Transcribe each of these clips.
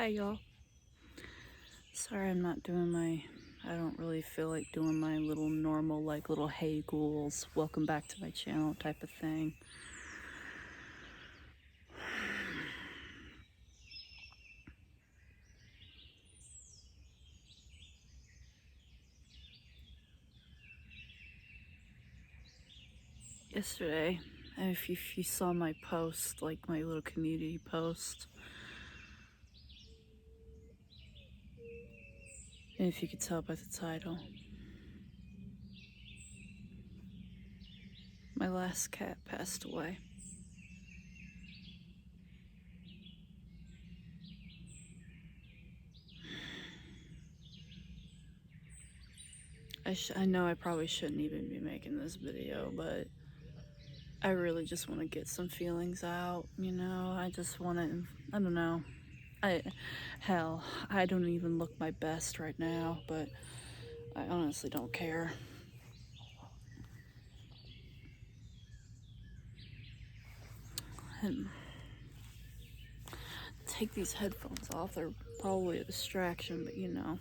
Hi y'all. Sorry I'm not doing I don't really feel like doing my little normal, like little hey ghouls, welcome back to my channel type of thing. Yesterday, if you saw my post, like my little community post, and if you could tell by the title, my last cat passed away. I know I probably shouldn't even be making this video, but I really just want to get some feelings out, you know? I just want to, I don't know. Hell, I don't even look my best right now, but I honestly don't care. And take these headphones off, they're probably a distraction, but you know.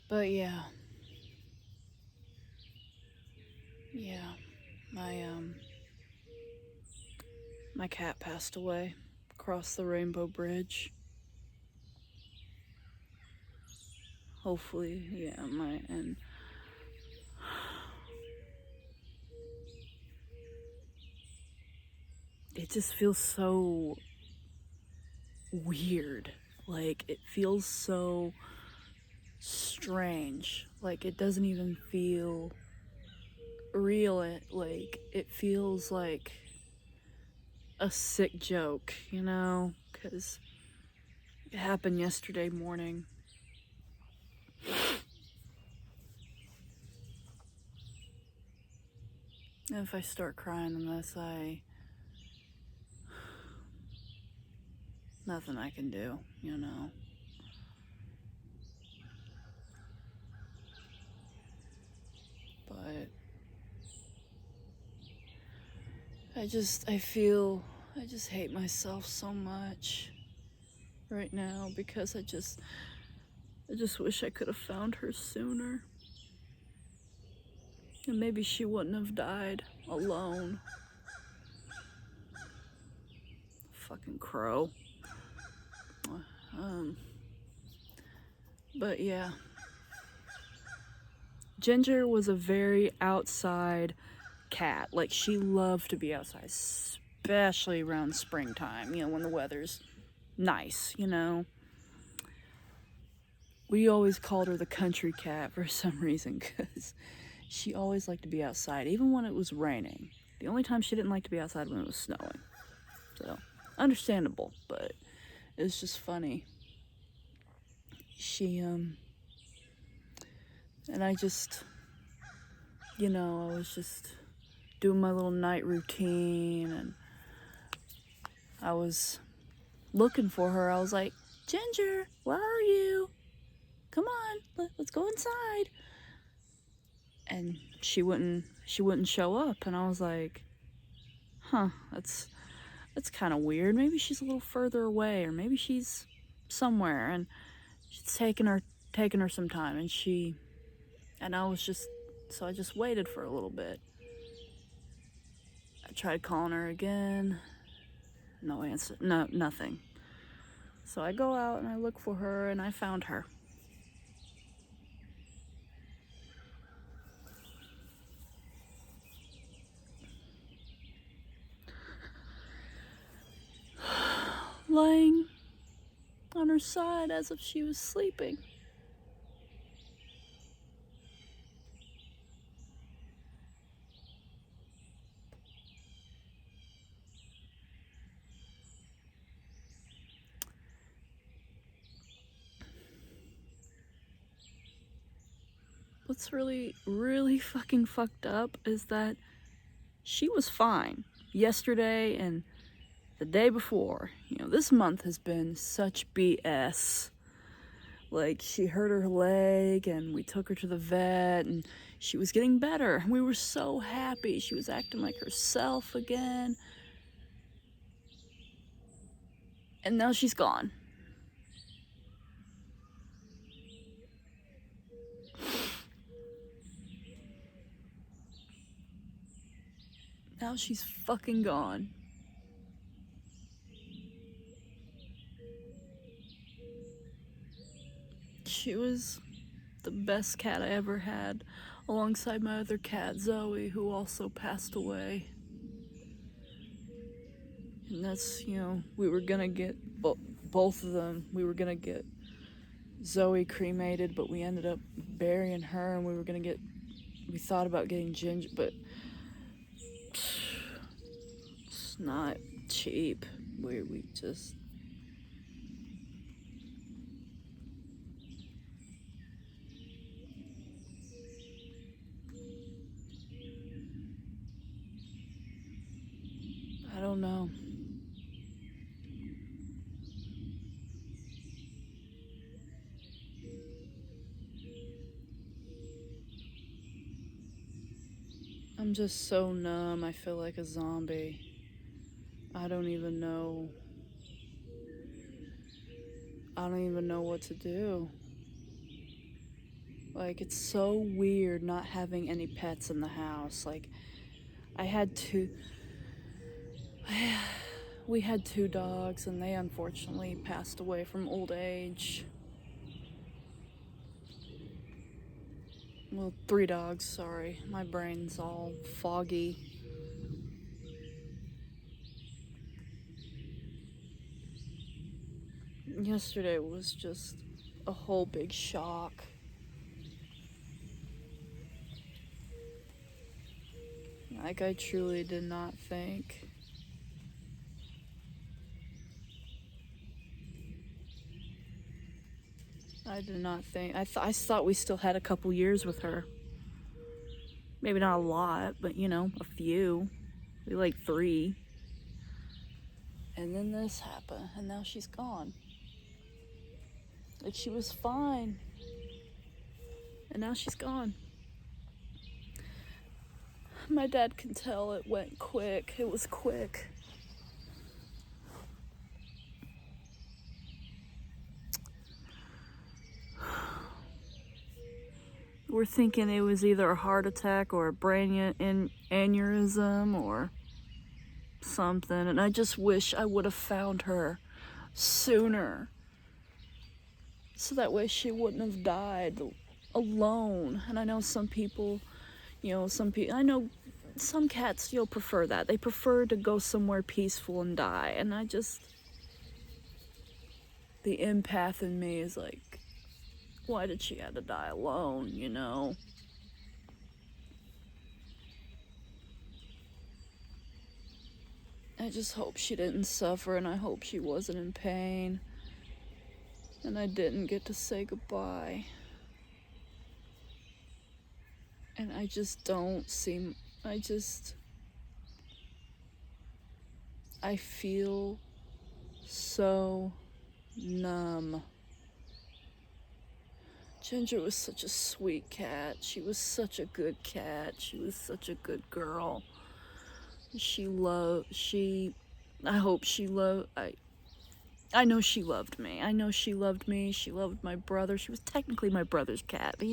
But yeah, my cat passed away across the Rainbow Bridge. Hopefully, and it just feels so weird. Like, it feels so strange. Like, it doesn't even feel real. It feels like a sick joke, you know? Because it happened yesterday morning. And if I start crying in this, nothing I can do, you know? But I just hate myself so much right now because I just wish I could have found her sooner. And maybe she wouldn't have died alone. Fucking crow. But yeah. Ginger was a very outside cat. Like, she loved to be outside, especially around springtime, you know, when the weather's nice, you know. We always called her the country cat for some reason, because she always liked to be outside, even when it was raining. The only time she didn't like to be outside when it was snowing. So, understandable, but it was just funny. And I just, you know, I was just doing my little night routine, and I was looking for her. I was like, Ginger, where are you? Come on, let's go inside. And she wouldn't show up, and I was like, huh, that's kind of weird. Maybe she's a little further away, or maybe she's somewhere, and it's taking her some time. And I just waited for a little bit. I tried calling her again, no answer, nothing. So I go out and I look for her, and I found her. Lying on her side as if she was sleeping. What's really, really fucking fucked up is that she was fine yesterday and the day before. You know, this month has been such BS. Like, she hurt her leg and we took her to the vet and she was getting better. We were so happy. She was acting like herself again. And now she's gone. Now she's fucking gone. She was the best cat I ever had, alongside my other cat, Zoe, who also passed away. And that's, we were gonna get both of them. We were gonna get Zoe cremated, but we ended up burying her, and we thought about getting Ginger, but it's not cheap. We just... I don't know. I'm just so numb. I feel like a zombie. I don't even know what to do. Like, it's so weird not having any pets in the house. Like, we had 2 dogs, and they unfortunately passed away from old age. Well, 3 dogs, sorry. My brain's all foggy. Yesterday was just a whole big shock. Like, I truly did not think. I did not think. I thought we still had a couple years with her. Maybe not a lot, but a few. Maybe like 3. And then this happened, and now she's gone. Like, she was fine, and now she's gone. My dad can tell it went quick. It was quick. We're thinking it was either a heart attack or a brain aneurysm or something, and I just wish I would have found her sooner, so that way she wouldn't have died alone. And I know some people, I know some cats, prefer that. They prefer to go somewhere peaceful and die, and the empath in me is like, why did she have to die alone, I just hope she didn't suffer, and I hope she wasn't in pain, and I didn't get to say goodbye. And I feel so numb. Ginger was such a sweet cat. She was such a good cat. She was such a good girl. I know she loved me. I know she loved me. She loved my brother. She was technically my brother's cat, but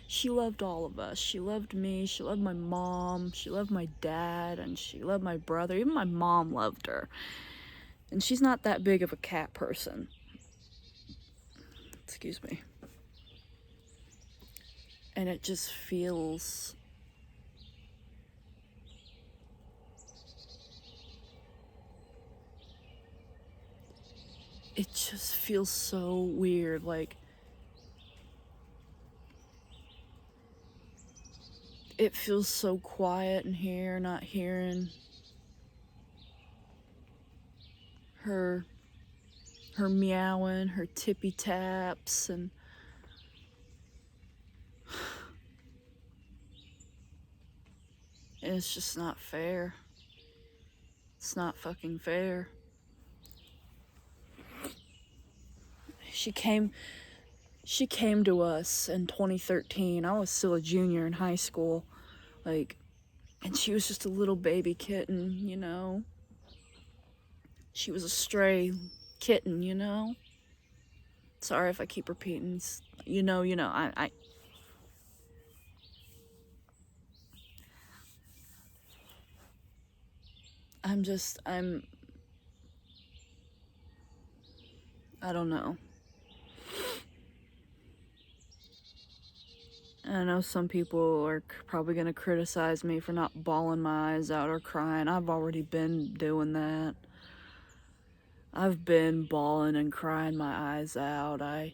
she loved all of us. She loved me. She loved my mom. She loved my dad, and she loved my brother. Even my mom loved her. And she's not that big of a cat person. Excuse me. And it just feels... It just feels so weird, like... It feels so quiet in here, not hearing her meowing, her tippy taps, and it's just not fair. It's not fucking fair. She came to us in 2013. I was still a junior in high school, and she was just a little baby kitten, She was a stray kitten, you know? Sorry if I keep repeating. You know, I'm just, I don't know. I know some people are probably going to criticize me for not bawling my eyes out or crying. I've already been doing that. I've been bawling and crying my eyes out. I,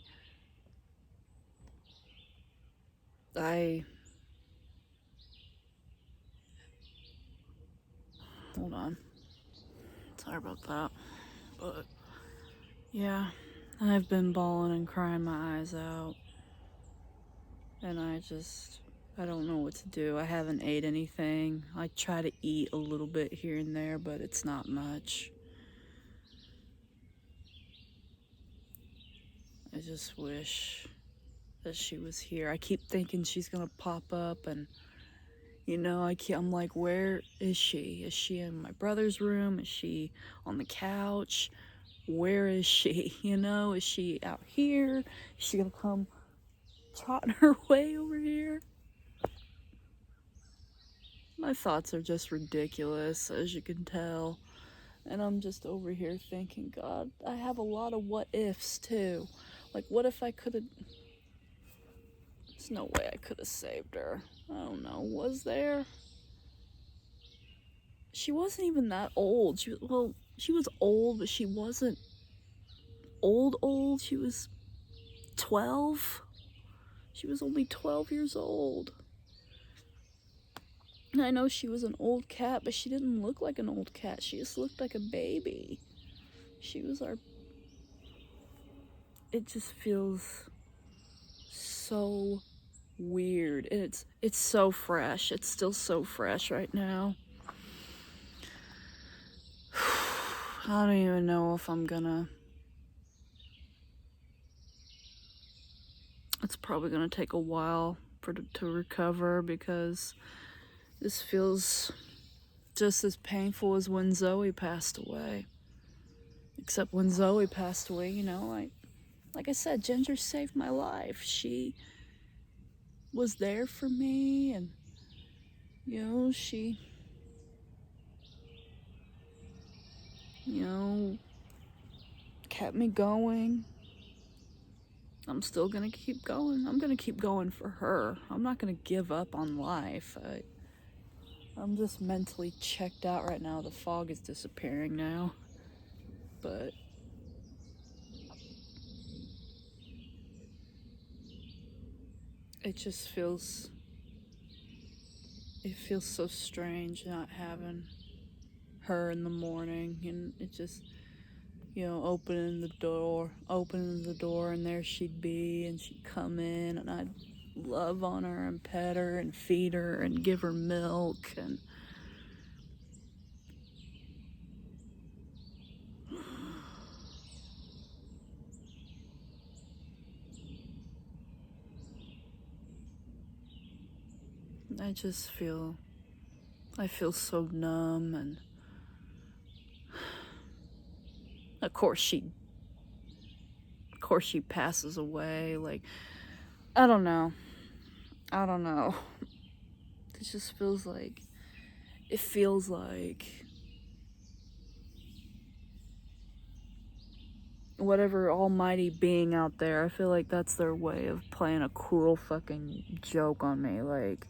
hold on. Sorry about that. But, yeah, I've been bawling and crying my eyes out. And I don't know what to do. I haven't ate anything. I try to eat a little bit here and there, but it's not much. I just wish that she was here. I keep thinking she's gonna pop up, and I'm like, where is she? Is she in my brother's room? Is she on the couch? Where is she? Is she out here? Is she gonna come trotting her way over here? My thoughts are just ridiculous, as you can tell. And I'm just over here thinking, God, I have a lot of what ifs too. Like, what if I could have. There's no way I could have saved her. I don't know. Was there? She wasn't even that old. She was old, but she wasn't old. She was 12. She was only 12 years old. And I know she was an old cat, but she didn't look like an old cat. She just looked like a baby. She was our. It just feels so weird. And it's so fresh. It's still so fresh right now. I don't even know if I'm gonna. It's probably gonna take a while to recover, because this feels just as painful as when Zoe passed away. Except when Zoe passed away, like I said, Ginger saved my life. She was there for me, and she kept me going. I'm still gonna keep going. I'm gonna keep going for her. I'm not gonna give up on life. I'm just mentally checked out right now. The fog is disappearing now. But it just feels so strange not having her in the morning, and it just, opening the door, and there she'd be, and she'd come in, and I'd love on her and pet her and feed her and give her milk, and I feel so numb. And of course she passes away. Like, I don't know. It just feels like, whatever almighty being out there, I feel like that's their way of playing a cruel fucking joke on me. Like,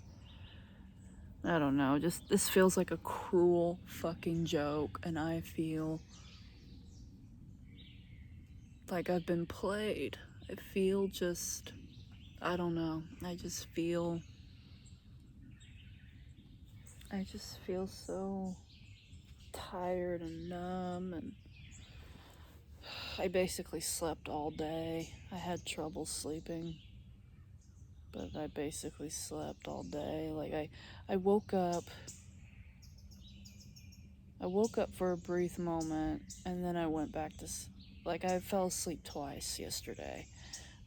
I don't know, just this feels like a cruel fucking joke, and I feel like I've been played. I don't know. I just feel so tired and numb, and I basically slept all day. I had trouble sleeping, but I basically slept all day. Like, I woke up. I woke up for a brief moment, and then I went back to, like, I fell asleep twice yesterday.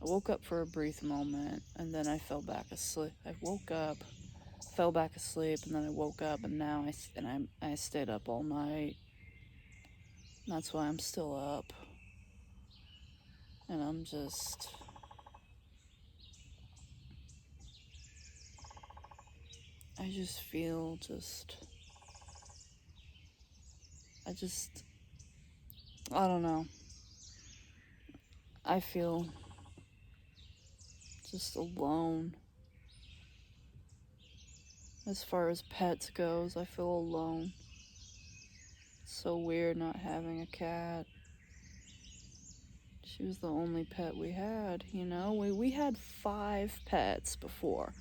I woke up for a brief moment, and then I fell back asleep. I woke up, fell back asleep, and then I woke up, and now I stayed up all night. That's why I'm still up. And I just feel I don't know. I feel just alone. As far as pets goes, I feel alone. It's so weird not having a cat. She was the only pet we had, you know? We had 5 pets before.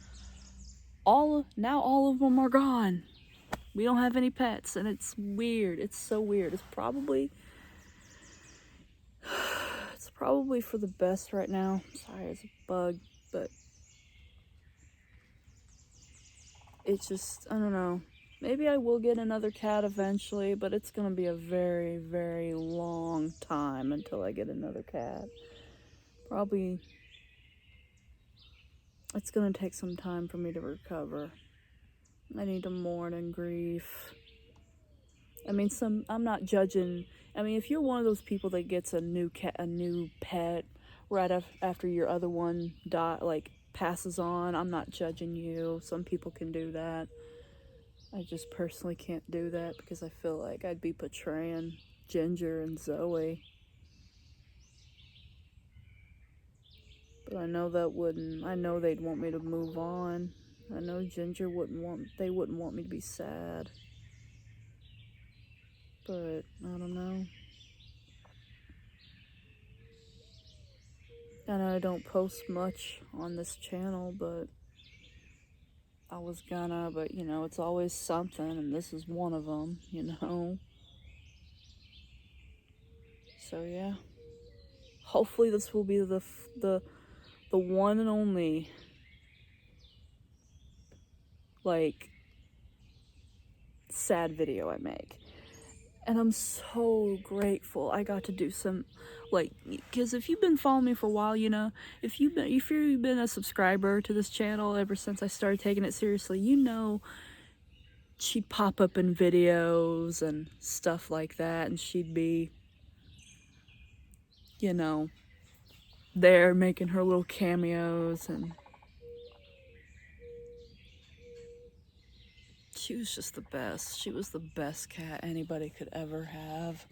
Now all of them are gone. We don't have any pets, and it's weird. It's so weird. It's probably for the best right now. Sorry, it's a bug, but it's just, I don't know. Maybe I will get another cat eventually, but it's gonna be a very, very long time until I get another cat. Probably, it's gonna take some time for me to recover. I need to mourn and grief. I mean, I'm not judging. I mean, if you're one of those people that gets a new pet right after your other one passes on, I'm not judging you. Some people can do that. I just personally can't do that because I feel like I'd be betraying Ginger and Zoe. But I know they'd want me to move on. I know Ginger wouldn't want me to be sad. But I don't know. I know I don't post much on this channel, but I was gonna, but you know, it's always something, and this is one of them, you know. So yeah, hopefully this will be the one and only like sad video I make. And I'm so grateful I got to do some, because if you've been following me for a while, you know, if you've been a subscriber to this channel ever since I started taking it seriously, you know, she'd pop up in videos and stuff like that, and she'd be, you know, there making her little cameos, and she was just the best. She was the best cat anybody could ever have.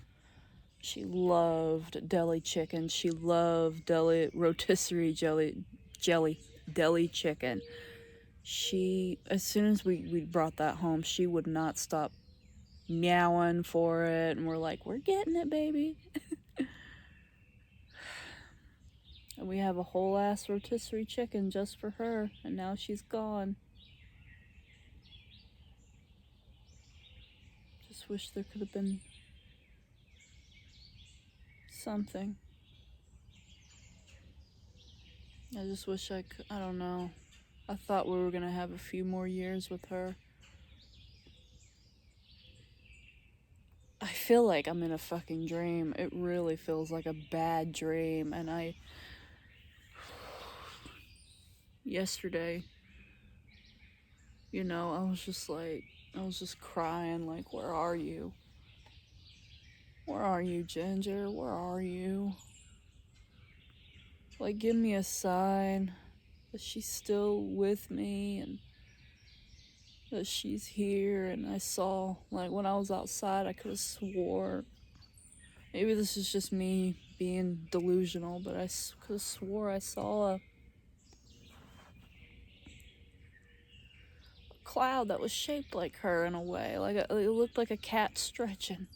She loved deli chicken. She loved rotisserie deli chicken. As soon as we brought that home, she would not stop meowing for it, and we're like, we're getting it, baby. And we have a whole ass rotisserie chicken just for her, and now she's gone. Just wish there could have been something. I just wish I don't know. I thought we were gonna have a few more years with her. I feel like I'm in a fucking dream. It really feels like a bad dream, and yesterday, you know, I was just crying, like, where are you? Where are you, Ginger? Where are you? Like, give me a sign that she's still with me and that she's here. And I saw, like, when I was outside, I could have swore, maybe this is just me being delusional, but I could have swore I saw a cloud that was shaped like her in a way. It looked like a cat stretching.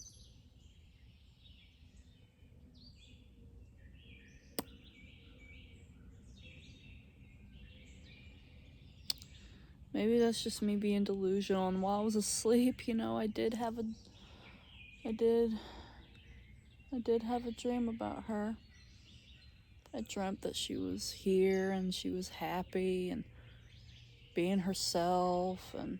Maybe that's just me being delusional. And while I was asleep, you know, I did have a dream about her. I dreamt that she was here and she was happy and being herself, and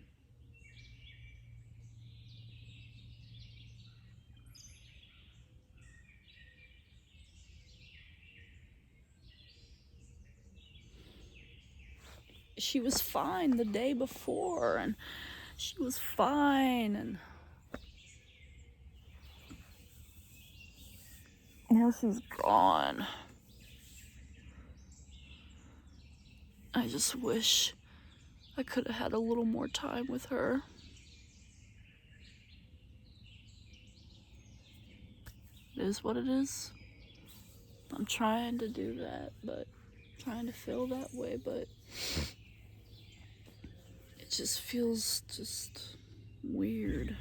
she was fine the day before, and she was fine, and now she's gone. I just wish I could have had a little more time with her. It is what it is. I'm trying to do that, but trying to feel that way, but it just feels just weird.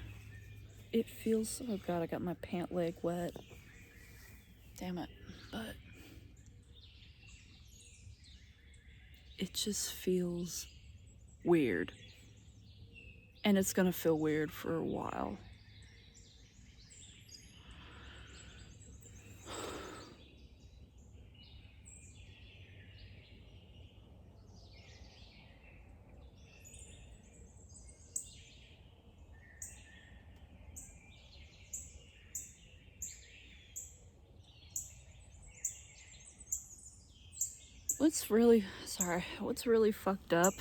It feels, oh God, I got my pant leg wet. Damn it. But it just feels weird. And it's gonna feel weird for a while. What's really fucked up,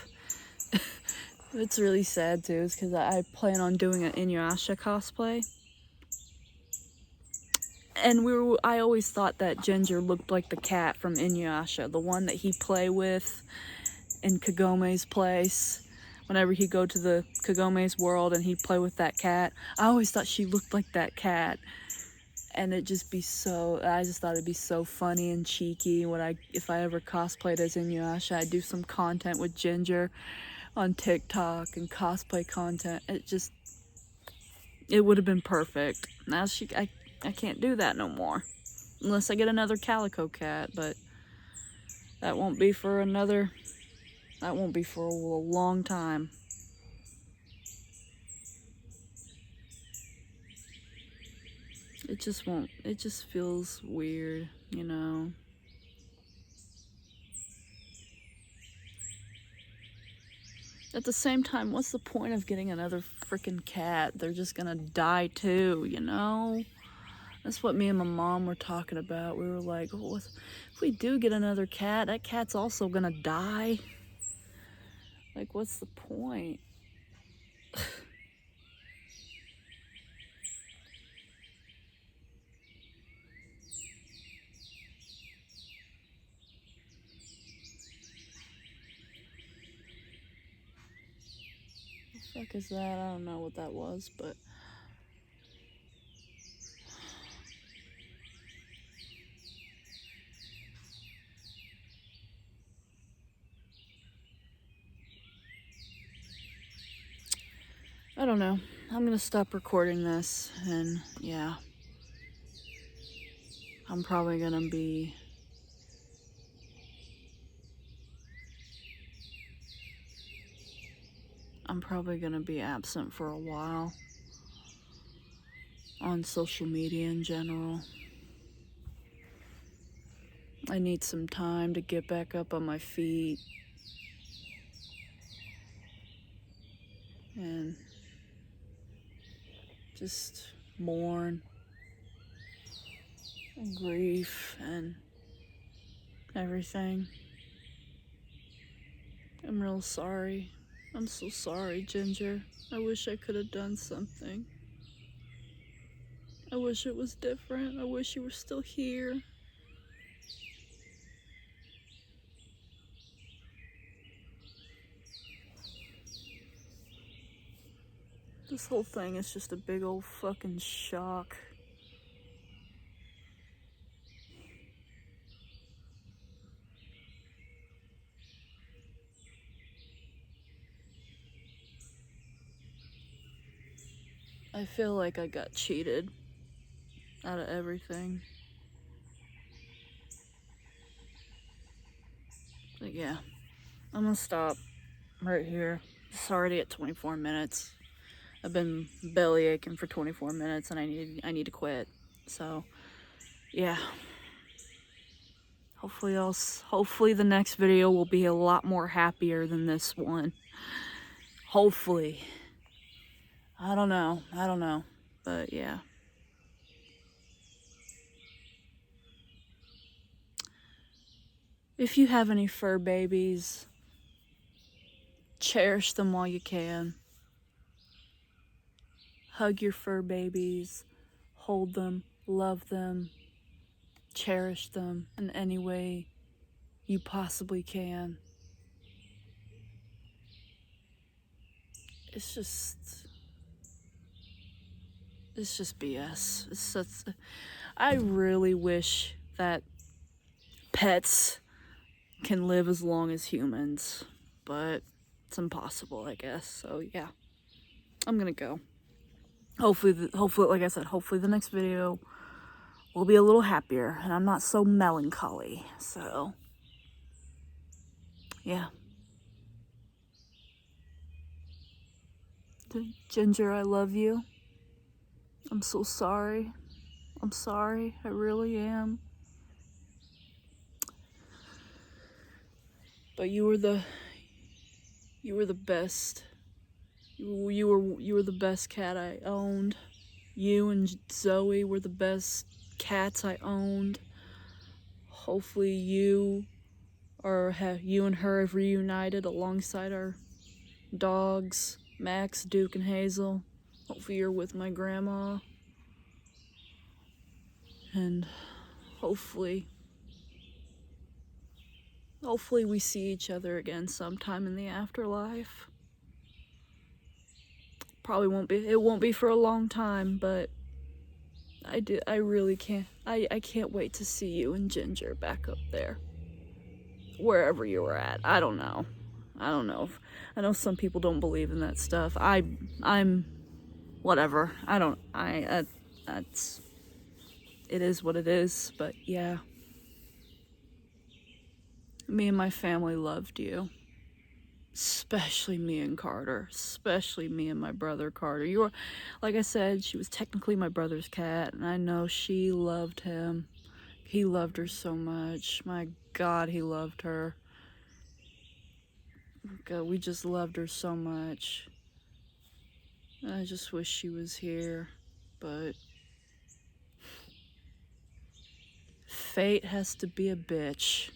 it's really sad too, is because I plan on doing an Inuyasha cosplay. And I always thought that Ginger looked like the cat from Inuyasha, the one that he play with in Kagome's place. Whenever he go to the Kagome's world and he'd play with that cat, I always thought she looked like that cat. And I just thought it'd be so funny and cheeky if I ever cosplayed as Inuyasha. I'd do some content with Ginger on TikTok and cosplay content. It would have been perfect. Now I can't do that no more. Unless I get another calico cat, but that won't be for a long time. It just feels weird, you know. At the same time, what's the point of getting another freaking cat? They're just gonna die too, you know? That's what me and my mom were talking about. We were like, well, if we do get another cat, that cat's also gonna die. Like, what's the point? The fuck is that? I don't know what that was, but I don't know. I'm gonna stop recording this, and yeah. I'm probably gonna be absent for a while on social media in general. I need some time to get back up on my feet and just mourn and grief and everything. I'm real sorry. I'm so sorry, Ginger. I wish I could have done something. I wish it was different. I wish you were still here. This whole thing is just a big old fucking shock. I feel like I got cheated out of everything. But yeah, I'm gonna stop right here. It's already at 24 minutes. I've been belly aching for 24 minutes and I need to quit. So, yeah. Hopefully the next video will be a lot more happier than this one. Hopefully. I don't know. But yeah. If you have any fur babies, cherish them while you can. Hug your fur babies, hold them, love them, cherish them in any way you possibly can. it's just BS. It's such, I really wish that pets can live as long as humans, but it's impossible, I guess. So yeah, I'm gonna go. Hopefully, like I said, hopefully the next video will be a little happier and I'm not so melancholy. So yeah. Ginger, I love you. I'm so sorry. I'm sorry. I really am. But you were the best. You were the best cat I owned. You and Zoe were the best cats I owned. Hopefully you and her have reunited alongside our dogs, Max, Duke, and Hazel. Hopefully you're with my grandma. And hopefully we see each other again sometime in the afterlife. Probably won't be, it won't be for a long time, but I really can't, I can't wait to see you and Ginger back up there. Wherever you were at. I don't know. I know some people don't believe in that stuff. I'm whatever. That's, it is what it is, but yeah. Me and my family loved you. Especially me and Carter. Especially me and my brother Carter. You were, like I said, she was technically my brother's cat, and I know she loved him. He loved her so much. My God, he loved her. God, we just loved her so much. I just wish she was here, but fate has to be a bitch.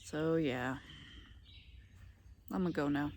So yeah, I'm gonna go now.